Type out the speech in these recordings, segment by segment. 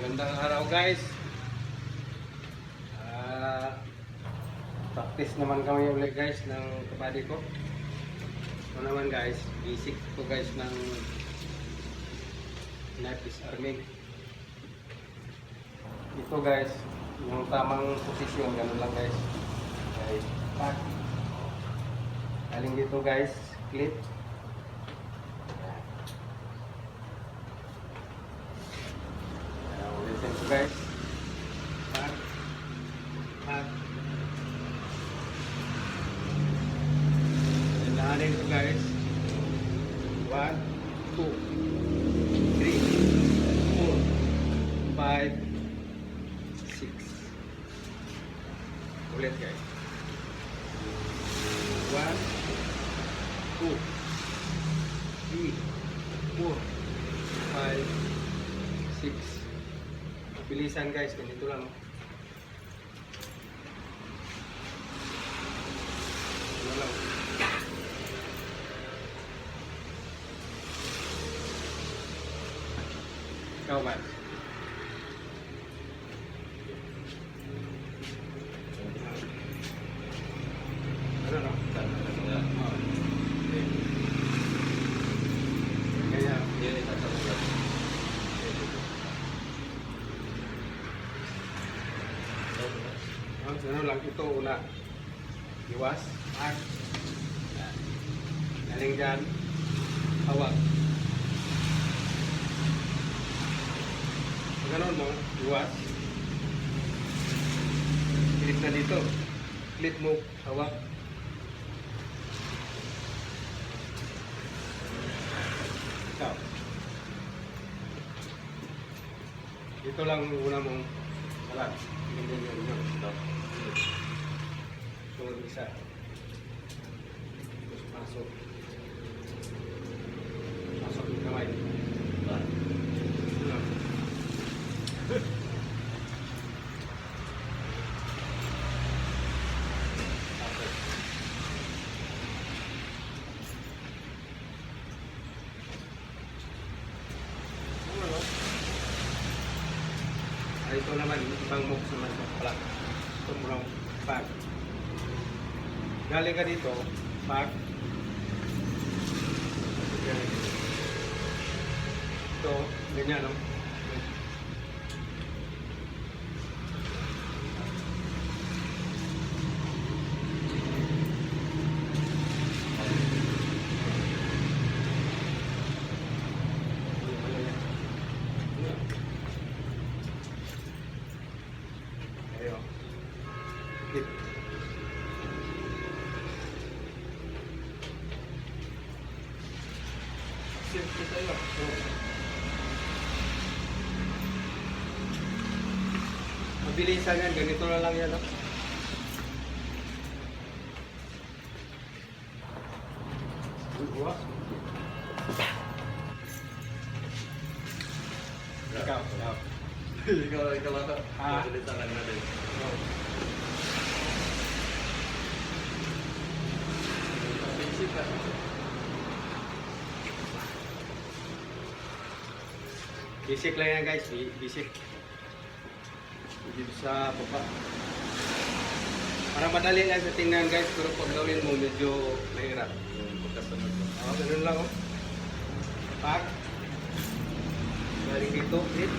Magandang araw guys. Practice naman kami ulit guys ng kabady ko. Ito naman guys, basic to guys ng knife disarming. Ito guys, yung tamang posisyon, ganun lang guys. Okay, pack. Galing dito guys, clip. Ulitin ko guys. Pack. Pack. Dalahanin ko guys. 1, 2, 3, 4, 5, 6. Ulit guys. 1, 2, 3, 4, 5, 6. Bilisan guys, ganito lang. Ano lang. Ikaw ba? Ano no? Kaya, ano lang ito una. Iwas, arc. Galing dyan, hawak. Ganon mo, iwas. Clip na dito. Clip mo, hawak. Ikaw. Dito lang una mong salat. Stop. Sunod isa. Terus masuk. Masuk yung kamay. Ito naman, ibang moves naman ito pala. Ito murang pack. Galing ka dito, pack. Ito, ganyan, no? Hit. Safety tayo. Mabilisan yan, ganito na lang yan. No? Buwa. Ikaw. Ikaw lang ito. Magalitan lang natin. Basic ka. Basic lang yan guys, basic. Dito sa baba. Para madali lang sa tingnan guys, pero pag gawin mo medyo mahirap. Yung pagkasunod ko. Ganun lang oh. Pack. Galing dito, hit.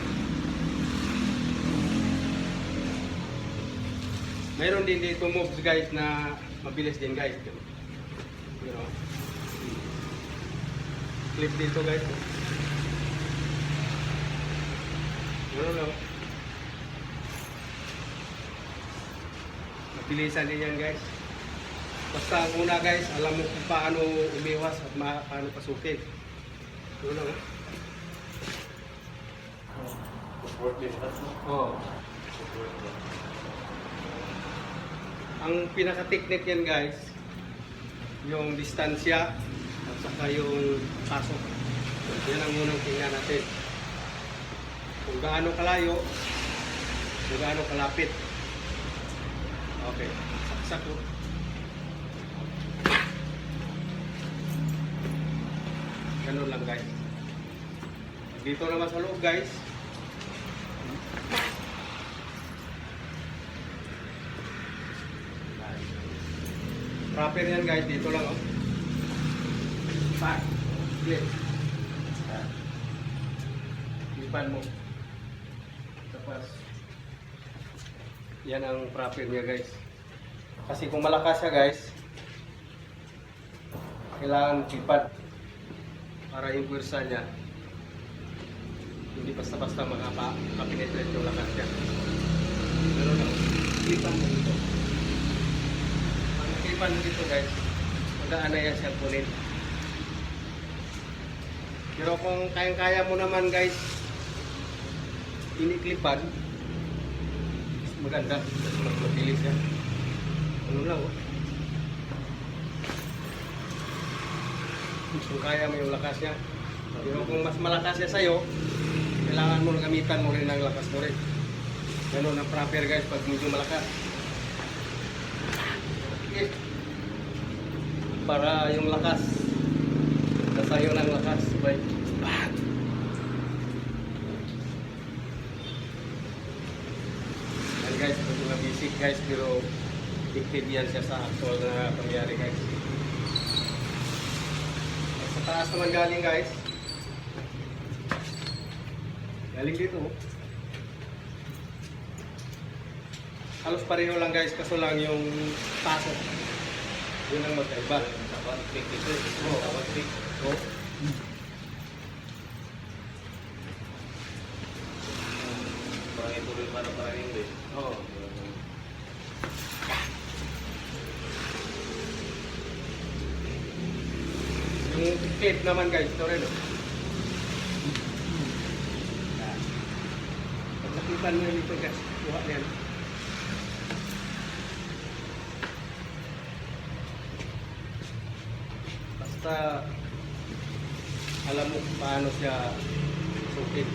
Mayroon din dito moves guys na mabilis din guys. You know. Clip dito guys. Ganun lang. Mabilisan din yan guys. Basta ang una guys, alam mo kung paano umiwas at paano pasukin. Ganun lang. Support din. Oo. Ang pinaka-technique yan guys, yung distansya at saka yung pasok. Yan ang unang tingnan natin. Kung gaano kalayo, kung gaano kalapit. Okay, saksak ko. Ganun lang guys. Dito naman sa loob guys, Proper yan guys, dito lang oh. Pak. Clip. Ipan mo. Tapos yan ang proper niya guys. Kasi kung malakas siya guys, kailangan tipad para yung pwersa niya hindi basta-basta makapenetrate yung lakas niya. Pero lang, klipan mo dito. Pag naklipan mo dito guys, magaan na yan siya punit. Pero kung kayang-kaya mo naman guys, iniklipan, maganda, mas mabilis yan. Ano lang oh. Kung kaya mo yung lakas niya. Pero kung mas malakas siya sa'yo, kailangan mo gamitan mo rin ang lakas mo rin. Ganun ang proper guys pag medyo malakas. Okay. Para yung lakas, nasayo ng lakas. Bye. Yan guys, ito mga basic guys, pero effective yan siya sa actual na pangyayari guys. Sa taas naman galing guys. Galing dito. Halos pareho lang guys, kaso lang yung pasok. Yun ang magkaiba. Tawag click ito. Oo. Tawag click. Oo. Parang ito rin parang hindi. Oo. Yung clip naman guys, ito rin. Oh. Pag nakipan mo dito guys, kuha na yan. Basta alam mo kung paano siya sukit.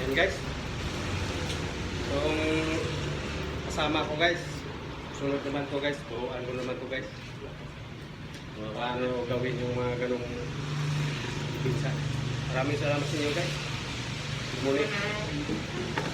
Yan guys. Yung kasama ko guys, sunod naman to guys, turuan ko naman to guys. Paano gawin yung mga ganong pinsa. Maraming salamat sa inyo guys. Good morning.